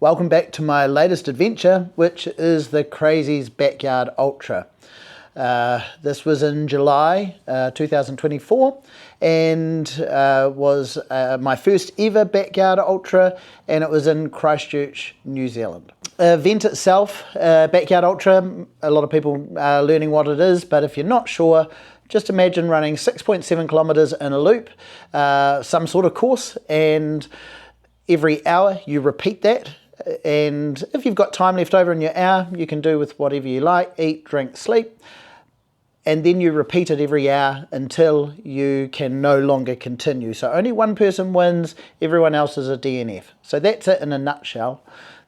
Welcome back to my latest adventure, which is the Krayzie Backyard Ultra. This was in July 2024 and was my first ever Backyard Ultra, and it was in Christchurch, New Zealand. The event itself, Backyard Ultra, a lot of people are learning what it is, but if you're not sure, just imagine running 6.7 kilometres in a loop, some sort of course, and every hour you repeat that. And if you've got time left over in your hour, you can do with whatever you like, eat, drink, sleep, and then you repeat it every hour until you can no longer continue. So only one person wins, everyone else is a DNF. So that's it in a nutshell.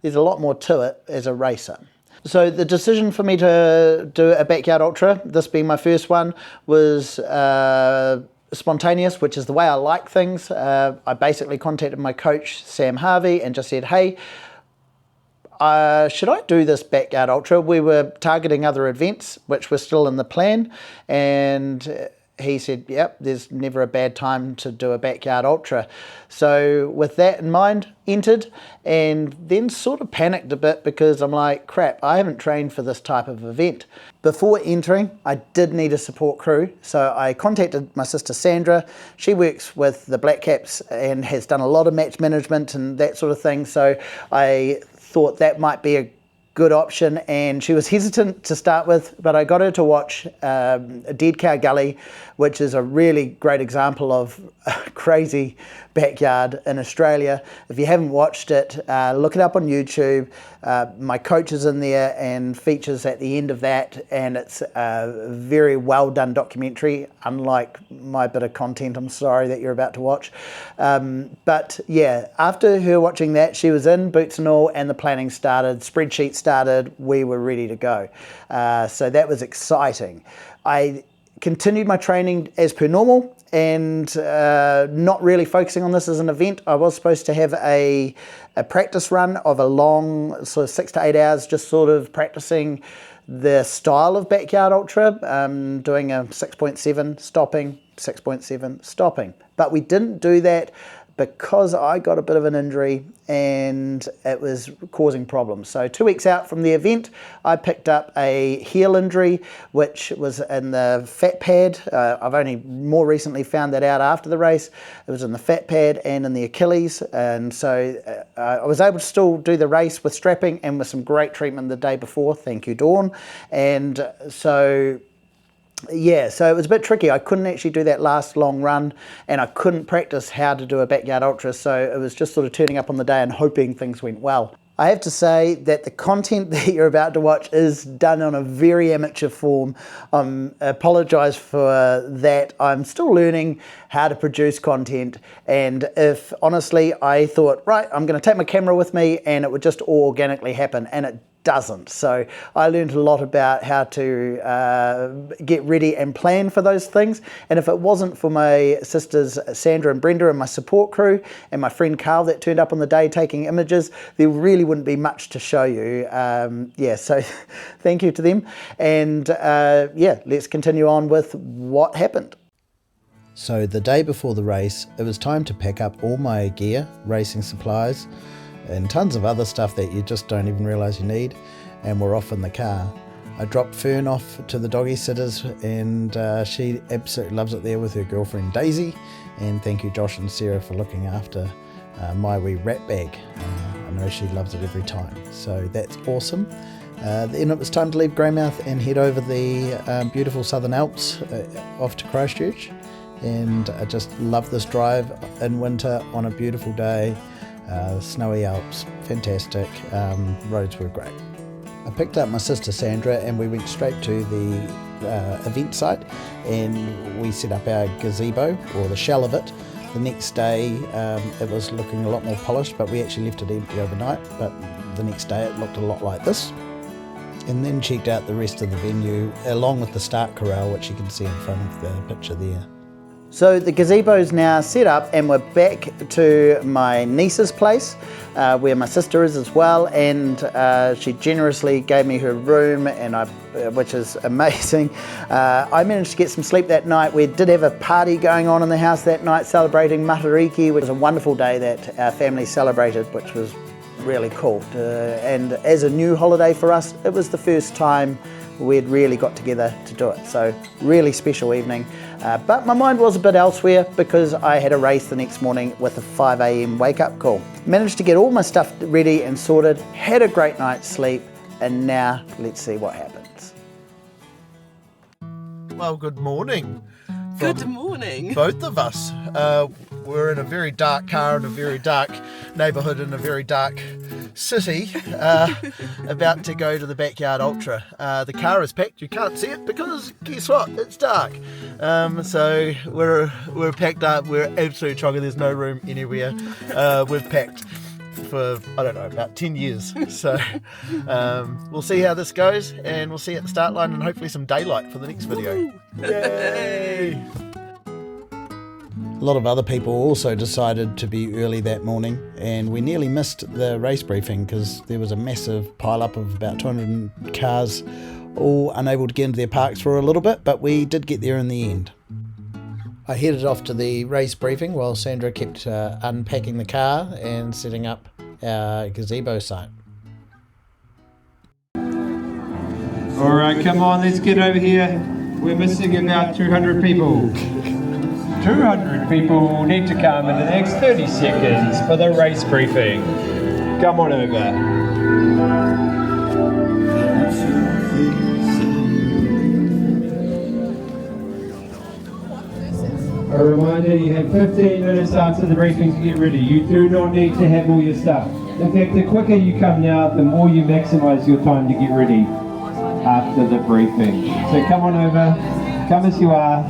There's a lot more to it as a racer. So the decision for me to do a Backyard Ultra, this being my first one, was spontaneous, which is the way I like things. I basically contacted my coach, Sam Harvey, and just said, hey, should I do this Backyard Ultra? We were targeting other events, which were still in the plan, and he said, yep, there's never a bad time to do a Backyard Ultra. So with that in mind, entered, and then sort of panicked a bit because I'm like, crap, I haven't trained for this type of event. Before entering, I did need a support crew, so I contacted my sister Sandra. She works with the Black Caps and has done a lot of match management and that sort of thing, so I thought that might be a good option, and she was hesitant to start with, but I got her to watch Dead Cow Gully, which is a really great example of a crazy backyard in Australia. If you haven't watched it, look it up on YouTube. My coach is in there and features at the end of that, and it's a very well done documentary, unlike my bit of content I'm sorry that you're about to watch. But yeah, after her watching that, she was in, boots and all, and the planning started, spreadsheet started, we were ready to go. So that was exciting. I continued my training as per normal and not really focusing on this as an event. I was supposed to have a practice run of a long sort of 6 to 8 hours, just sort of practicing the style of Backyard Ultra, doing a 6.7 stopping, 6.7 stopping. But we didn't do that because I got a bit of an injury and it was causing problems. So 2 weeks out from the event, I picked up a heel injury, which was in the fat pad. I've only more recently found that out after the race. It was in the fat pad and in the Achilles. And so I was able to still do the race with strapping and with some great treatment the day before. Thank you, Dawn. And so yeah, so it was a bit tricky. I couldn't actually do that last long run, and I couldn't practice how to do a Backyard Ultra, so it was just sort of turning up on the day and hoping things went well. I have to say that the content that you're about to watch is done on a very amateur form. I apologise for that. I'm still learning how to produce content, and if honestly I thought, right, I'm going to take my camera with me and it would just all organically happen, and it doesn't. So I learned a lot about how to get ready and plan for those things, and if it wasn't for my sisters Sandra and Brenda and my support crew and my friend Carl that turned up on the day taking images, there really wouldn't be much to show you. Yeah, so thank you to them, and yeah, let's continue on with what happened. So the day before the race, it was time to pack up all my gear, racing supplies, and tons of other stuff that you just don't even realise you need, and we're off in the car. I dropped Fern off to the doggy sitters, and she absolutely loves it there with her girlfriend Daisy, and thank you Josh and Sarah for looking after my wee rat bag. I know she loves it every time, so that's awesome. Then it was time to leave Greymouth and head over the beautiful Southern Alps off to Christchurch, and I just love this drive in winter on a beautiful day. Snowy Alps, fantastic, roads were great. I picked up my sister Sandra and we went straight to the event site, and we set up our gazebo, or the shell of it. The next day it was looking a lot more polished, but we actually left it empty overnight, but the next day it looked a lot like this. And then checked out the rest of the venue along with the start corral, which you can see in front of the picture there. So the gazebo's now set up, and we're back to my niece's place where my sister is as well, and she generously gave me her room, and which is amazing. I managed to get some sleep that night. We did have a party going on in the house that night celebrating Matariki, which was a wonderful day that our family celebrated, which was really cool. And as a new holiday for us, it was the first time we'd really got together to do it. So really special evening. But my mind was a bit elsewhere because I had a race the next morning with a 5 a.m. wake up call. Managed to get all my stuff ready and sorted, had a great night's sleep, and now let's see what happens. Well, good morning. Good morning. Both of us. We're in a very dark car in a very dark neighbourhood in a very dark city, about to go to the Backyard Ultra. The car is packed. You can't see it because guess what? It's dark. So we're packed up. We're absolutely chocker. There's no room anywhere. We've packed for, I don't know, about 10 years. So we'll see how this goes, and we'll see you at the start line and hopefully some daylight for the next video. Yay! A lot of other people also decided to be early that morning, and we nearly missed the race briefing because there was a massive pile-up of about 200 cars, all unable to get into their parks for a little bit, but we did get there in the end. I headed off to the race briefing while Sandra kept unpacking the car and setting up our gazebo site. Alright, come on, let's get over here. We're missing about 200 people. 200 people need to come in the next 30 seconds for the race briefing. Come on over. A reminder, you have 15 minutes after the briefing to get ready. You do not need to have all your stuff. In fact, the quicker you come now, the more you maximise your time to get ready after the briefing. So come on over, come as you are.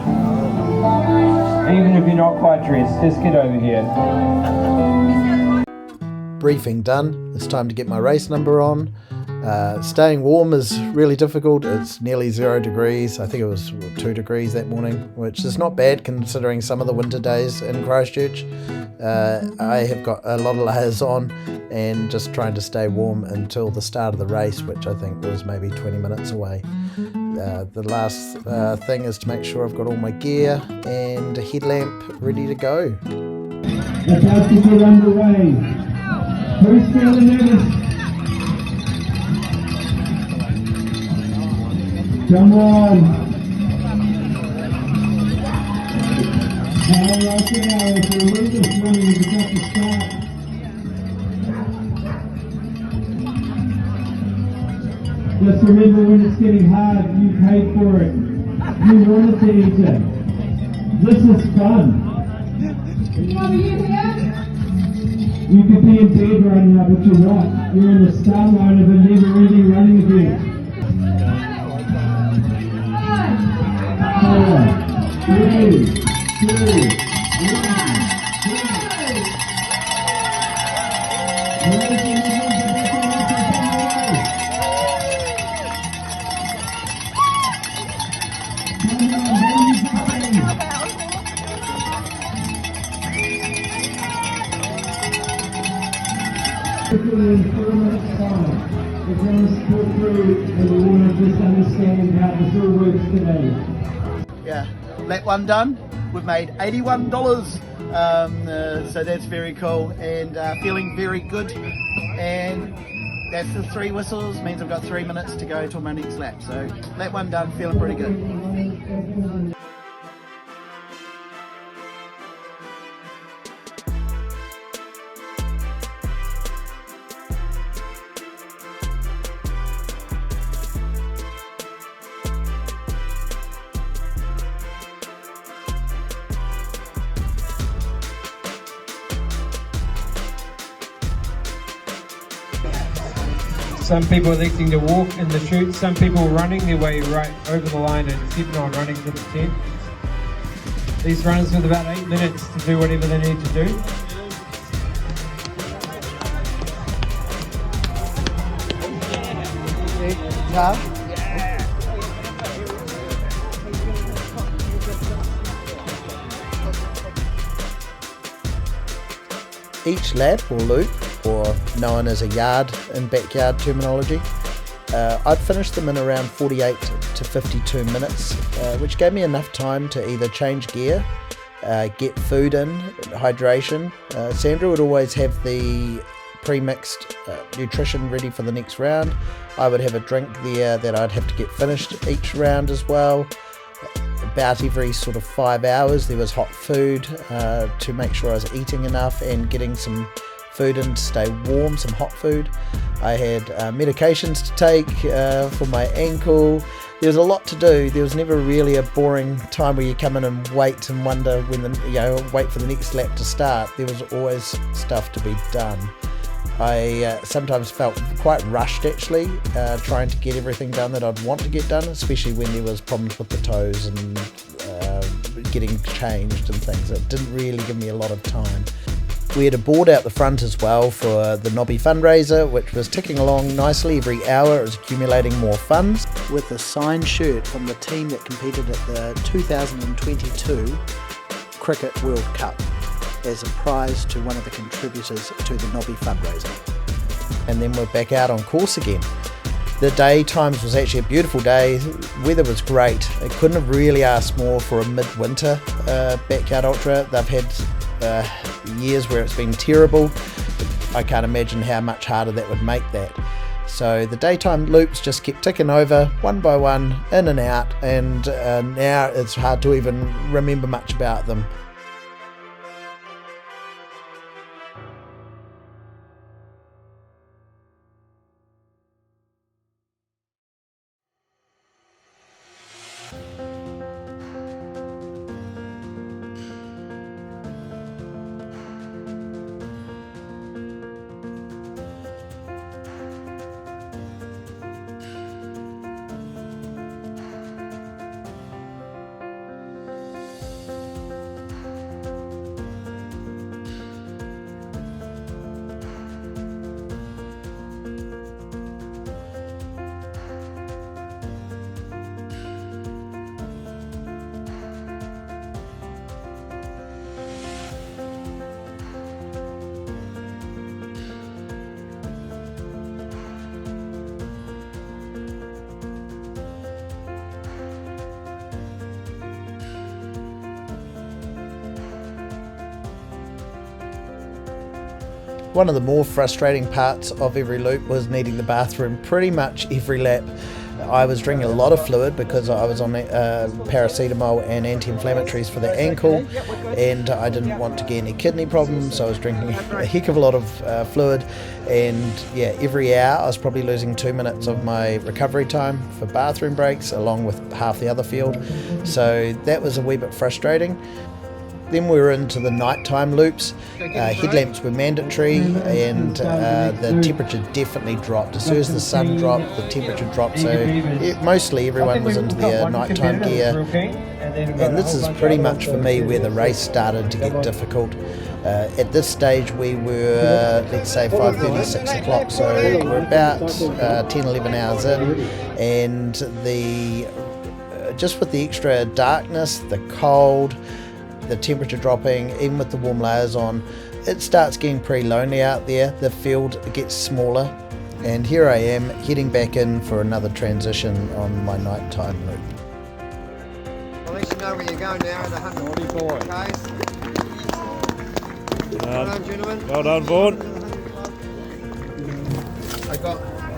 Even if you're not quite dressed, just get over here. Briefing done. It's time to get my race number on. Staying warm is really difficult. It's nearly 0 degrees. I think it was 2 degrees that morning, which is not bad considering some of the winter days in Christchurch. I have got a lot of layers on and just trying to stay warm until the start of the race, which I think was maybe 20 minutes away. The last thing is to make sure I've got all my gear and a headlamp ready to go. About to get underway. Who's feeling nervous? Come on. All right now, if you're with us running, you've got to start. Just remember, when it's getting hard, you paid for it. You wanted to eat it. This is fun. You could be in bed right now, but you're not. You're in the start line of a never-ending running event. 4, 3, 2, 1. Yeah, lap 1 done. We've made $81, so that's very cool, and feeling very good. And that's the 3 whistles, means I've got 3 minutes to go till my next lap. So lap 1 done, feeling pretty good. Some people electing to walk in the chute, some people running their way right over the line and keeping on running to the tent. These runners with about 8 minutes to do whatever they need to do. Each lap or loop, or known as a yard in backyard terminology, I'd finished them in around 48 to 52 minutes, which gave me enough time to either change gear, get food in, hydration. Sandra would always have the pre-mixed nutrition ready for the next round. I would have a drink there that I'd have to get finished each round as well. About every sort of 5 hours there was hot food to make sure I was eating enough and getting some food in to stay warm, some hot food. I had medications to take for my ankle. There was a lot to do. There was never really a boring time where you come in and wait and wonder when wait for the next lap to start. There was always stuff to be done. I sometimes felt quite rushed actually, trying to get everything done that I'd want to get done, especially when there was problems with the toes and getting changed and things. It didn't really give me a lot of time. We had a board out the front as well for the Nobby fundraiser, which was ticking along nicely every hour. It was accumulating more funds. With a signed shirt from the team that competed at the 2022 Cricket World Cup as a prize to one of the contributors to the Nobby fundraiser. And then we're back out on course again. The day times was actually a beautiful day. Weather was great. I couldn't have really asked more for a midwinter backyard ultra. They've had years where it's been terrible. I can't imagine how much harder that would make that. So the daytime loops just kept ticking over one by one, in and out, and now it's hard to even remember much about them. One of the more frustrating parts of every loop was needing the bathroom pretty much every lap. I was drinking a lot of fluid because I was on paracetamol and anti-inflammatories for the ankle, and I didn't want to get any kidney problems, so I was drinking a heck of a lot of fluid. And yeah, every hour I was probably losing 2 minutes of my recovery time for bathroom breaks along with half the other field, so that was a wee bit frustrating. Then we were into the nighttime loops. Headlamps were mandatory, and the temperature definitely dropped. As soon as the sun dropped, the temperature dropped, so mostly everyone was into their nighttime gear. And this is pretty much for me where the race started to get difficult. At this stage we were, let's say, 5:30, 6 o'clock, so we're about 10, 11 hours in, and just with the extra darkness, the cold, the temperature dropping, even with the warm layers on, it starts getting pretty lonely out there. The field gets smaller, and here I am heading back in for another transition on my nighttime loop. I'll let you know where you're going now at 144. Okay. Well done, gentlemen. Well done, Vaughan.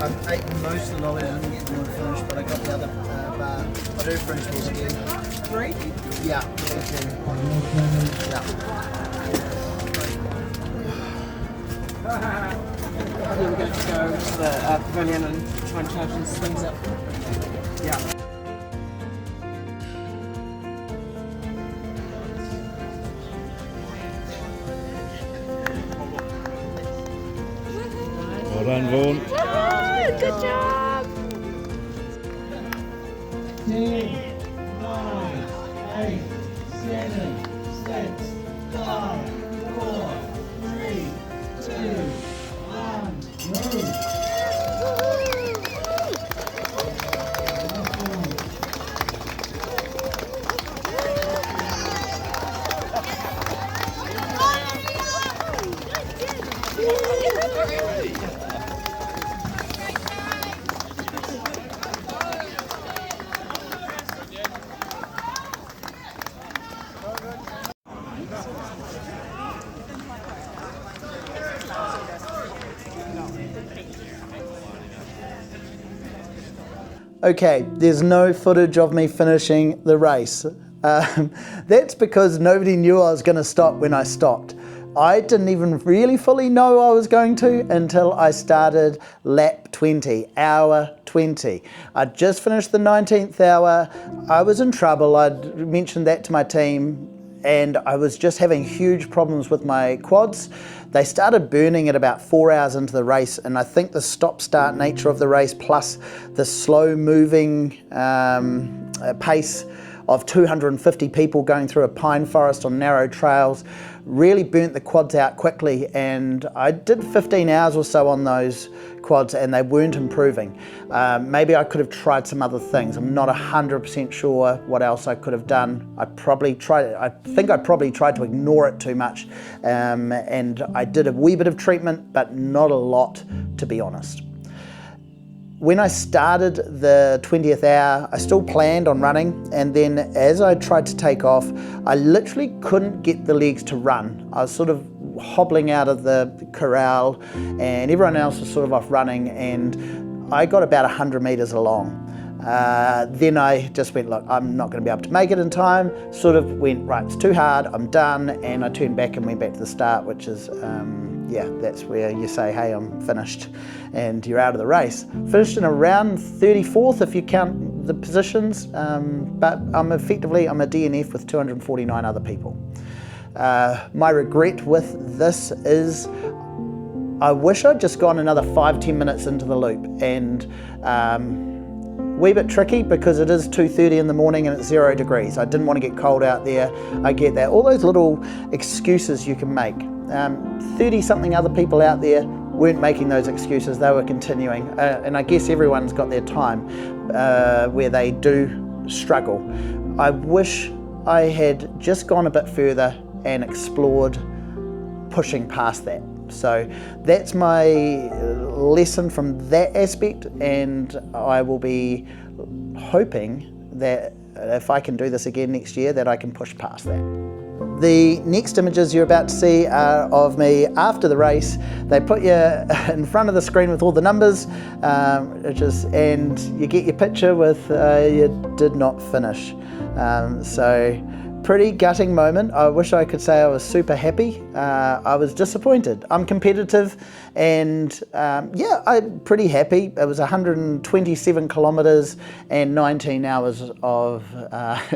I've eaten most of the lollies. I didn't get them all finished, but I got the other bar. I do finish these again. 3? Yeah. I think we're going to go to the pavilion and try and charge these things up. Yeah. Well done, Vaughan. Good job! 10, 9, 8, 7, 6, 5, 4, 3, 2, 1, move! Okay, there's no footage of me finishing the race. That's because nobody knew I was going to stop when I stopped. I didn't even really fully know I was going to until I started lap 20, hour 20. I'd just finished the 19th hour. I was in trouble. I'd mentioned that to my team, and I was just having huge problems with my quads. They started burning at about 4 hours into the race, and I think the stop-start nature of the race plus the slow-moving pace of 250 people going through a pine forest on narrow trails really burnt the quads out quickly, and I did 15 hours or so on those quads and they weren't improving. Maybe I could have tried some other things. I'm not 100% sure what else I could have done. I think I probably tried to ignore it too much, and I did a wee bit of treatment, but not a lot, to be honest. When I started the 20th hour, I still planned on running, and then as I tried to take off, I literally couldn't get the legs to run. I was sort of hobbling out of the corral, and everyone else was sort of off running, and I got about 100 meters along. Then I just went, look, I'm not going to be able to make it in time. Sort of went, right, it's too hard, I'm done, and I turned back and went back to the start, which is, yeah, that's where you say, hey, I'm finished, and you're out of the race. Finished in around 34th if you count the positions, but I'm a DNF with 249 other people. My regret with this is I wish I'd just gone another 5-10 minutes into the loop, and wee bit tricky because it is 2:30 in the morning and it's 0 degrees. I didn't want to get cold out there. I get that. All those little excuses you can make. 30-something other people out there weren't making those excuses. They were continuing. And I guess everyone's got their time where they do struggle. I wish I had just gone a bit further and explored pushing past that. So that's my lesson from that aspect, and I will be hoping that if I can do this again next year, that I can push past that. The next images you're about to see are of me after the race. They put you in front of the screen with all the numbers, and you get your picture with you did not finish. So pretty gutting moment. I wish I could say I was super happy. I was disappointed. I'm competitive, and yeah, I'm pretty happy. It was 127 kilometers and 19 hours of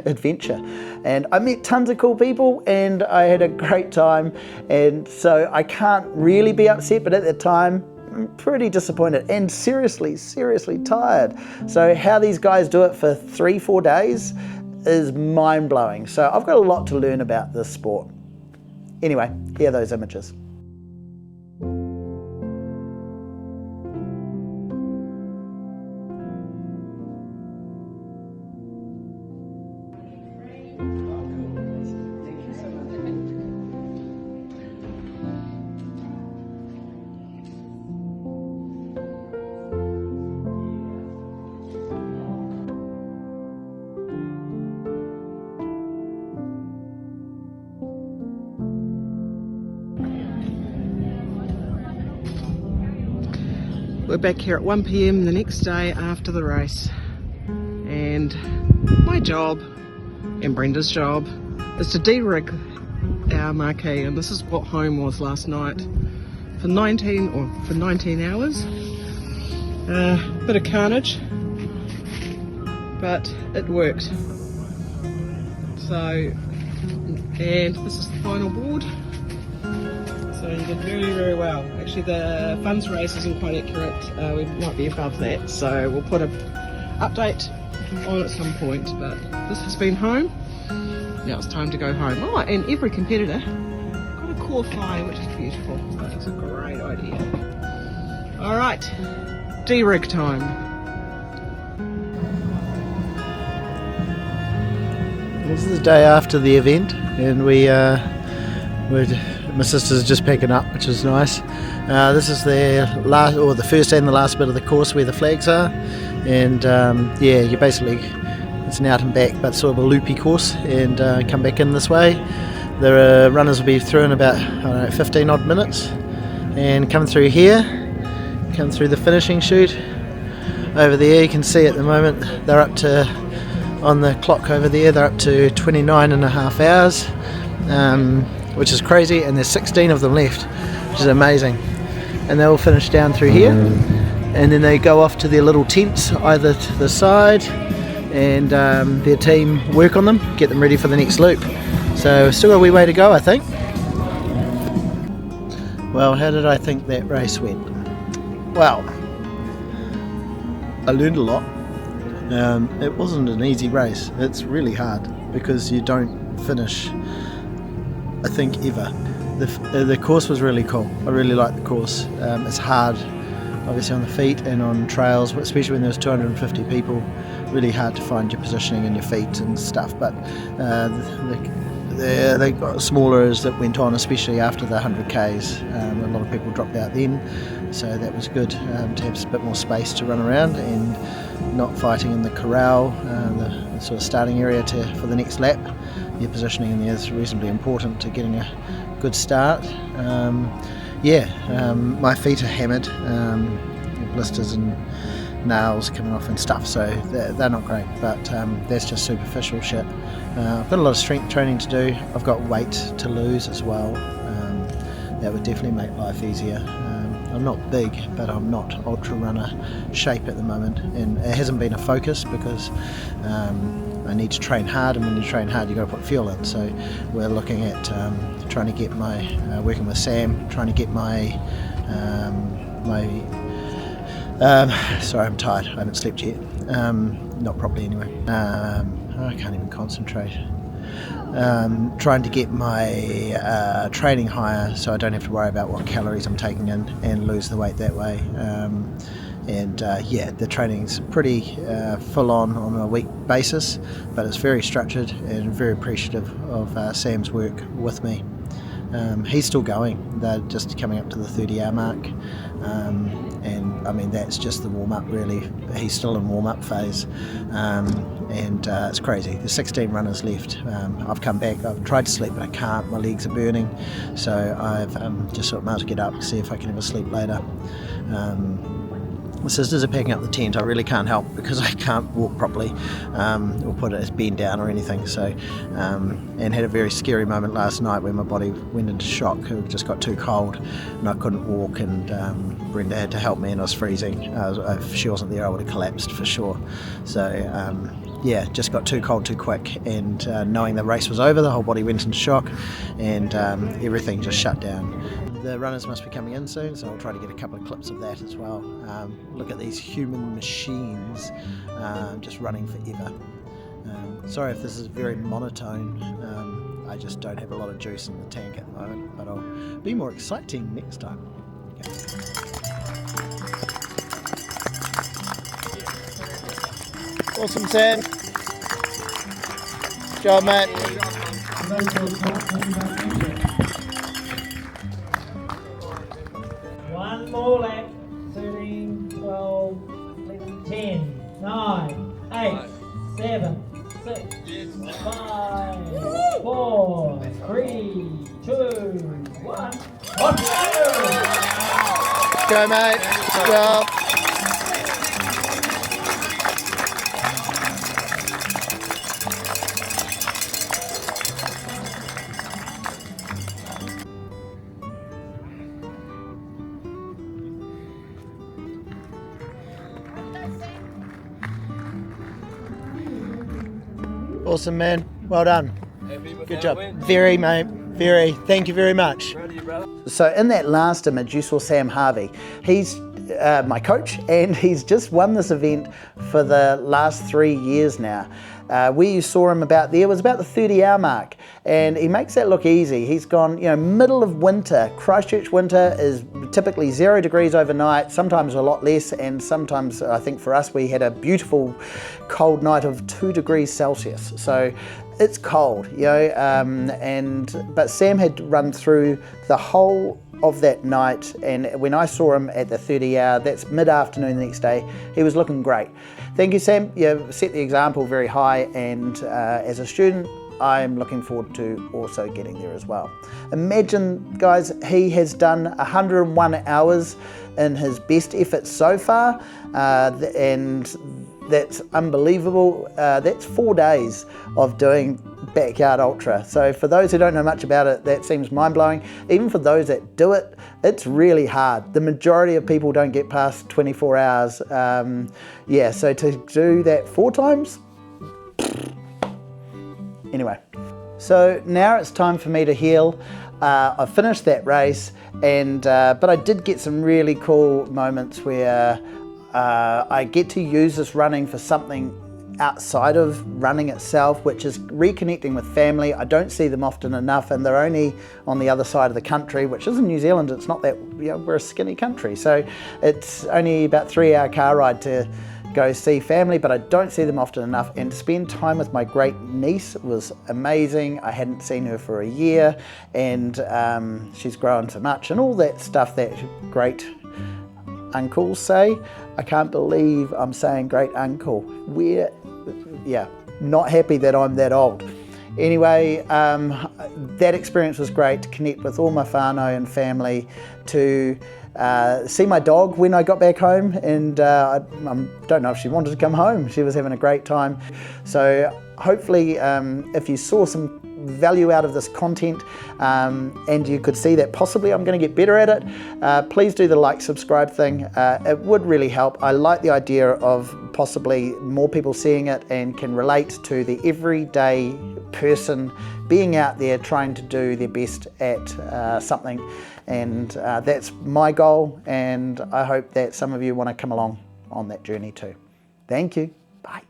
adventure, and I met tons of cool people and I had a great time, and so I can't really be upset, but at the time I'm pretty disappointed and seriously tired. So how these guys do it for 3-4 days is mind-blowing. So I've got a lot to learn about this sport. Anyway, here are those images. We're back here at 1 PM the next day after the race, and my job and Brenda's job is to de-rig our marquee, and this is what home was last night for 19 hours. Bit of carnage, but it worked. So, and this is the final board. So you did very well. Actually, the funds race isn't quite accurate. We might be above that, so we'll put an update on at some point. But this has been home. Now it's time to go home. Oh, and every competitor got a core fly, which is beautiful. That is a great idea. All right, de-rig time. This is the day after the event, and my sister's just picking up, which is nice. This is the first and the last bit of the course where the flags are, and yeah, you basically, it's an out and back but sort of a loopy course, and come back in this way. The runners will be through in about 15 odd minutes and come through here, come through the finishing chute. over there. You can see at the moment they're up to, on the clock over there, they're up to 29 and a half hours, which is crazy, and there's 16 of them left, which is amazing. And they all finish down through here, and then they go off to their little tents either to the side, and their team work on them, get them ready for the next loop. So still a wee way to go, I think. Well, how did I think that race went? Well, I learned a lot. It wasn't an easy race. It's really hard because you don't finish, I think, ever. The course was really cool. I really liked the course. It's hard, obviously, on the feet and on trails, especially when there's 250 people. Really hard to find your positioning and your feet and stuff. But they got smaller as it went on, especially after the 100 Ks. A lot of people dropped out then, so that was good to have a bit more space to run around and not fighting in the corral, the sort of starting area for the next lap. Your positioning in there is reasonably important to getting a good start. My feet are hammered, blisters and nails coming off and stuff, so they're not great, but that's just superficial shit. I've got a lot of strength training to do. I've got weight to lose as well. That would definitely make life easier. I'm not big, but I'm not ultra runner shape at the moment, and it hasn't been a focus because I need to train hard, and when you train hard you've got to put fuel in. So we're looking at trying to get working with Sam, trying to get sorry, I'm tired, I haven't slept yet, not properly anyway. I can't even concentrate. Trying to get my training higher so I don't have to worry about what calories I'm taking in and lose the weight that way. The training's pretty full on a week basis, but it's very structured and very appreciative of Sam's work with me. He's still going. They're just coming up to the 30-hour mark, and I mean that's just the warm-up really. He's still in warm-up phase, and it's crazy. There's 16 runners left. I've come back. I've tried to sleep, but I can't. My legs are burning, so I've just thought, might as well get up, see if I can have a sleep later. The sisters are packing up the tent. I really can't help because I can't walk properly or put it as bend down or anything. So, and had a very scary moment last night when my body went into shock. It just got too cold and I couldn't walk, and Brenda had to help me, and I was freezing. If she wasn't there, I would have collapsed for sure. So, just got too cold too quick, and knowing the race was over, the whole body went into shock, and everything just shut down. The runners must be coming in soon, so I'll try to get a couple of clips of that as well. Look at these human machines just running forever. Sorry if this is very monotone. I just don't have a lot of juice in the tank at the moment, but I'll be more exciting next time. Okay. Awesome, Sam. Good job, mate. One more lap. 13, 12, 11, 10, 9, 8, 7, 6, 5, 4, 3, 2, 1. Go, mate. Good job. Awesome, man. Well done. Good job. Very, mate. Very. Thank you very much. So in that last image, you saw Sam Harvey. He's my coach, and he's just won this event for the last 3 years now. Where you saw him about there was about the 30-hour mark, and he makes that look easy. He's gone, middle of winter. Christchurch winter is typically 0 degrees overnight, sometimes a lot less, and sometimes I think for us we had a beautiful cold night of 2 degrees Celsius. So it's cold, but Sam had run through the whole of that night, and when I saw him at the 30-hour, that's mid-afternoon the next day, he was looking great. Thank you, Sam. You set the example very high, and as a student, I'm looking forward to also getting there as well. Imagine, guys, he has done 101 hours in his best effort so far, and that's unbelievable. That's 4 days of doing Backyard Ultra. So for those who don't know much about it, that seems mind-blowing. Even for those that do it, it's really hard. The majority of people don't get past 24 hours. Yeah, so to do that 4 times, anyway. So now it's time for me to heal. I finished that race, and but I did get some really cool moments where I get to use this running for something outside of running itself, which is reconnecting with family. I don't see them often enough, and they're only on the other side of the country, which is in New Zealand. It's not that, you know, we're a skinny country, so it's only about 3-hour car ride to go see family, but I don't see them often enough. And to spend time with my great niece was amazing. I hadn't seen her for a year, and she's grown so much, and all that stuff that great uncles say. I can't believe I'm saying great uncle. Yeah, not happy that I'm that old. Anyway, that experience was great, to connect with all my whānau and family, to see my dog when I got back home, and I don't know if she wanted to come home. She was having a great time. So hopefully if you saw some value out of this content, and you could see that possibly I'm going to get better at it, please do the like, subscribe thing. It would really help. I like the idea of possibly more people seeing it and can relate to the everyday person being out there trying to do their best at something, and that's my goal, and I hope that some of you want to come along on that journey too. Thank you. Bye.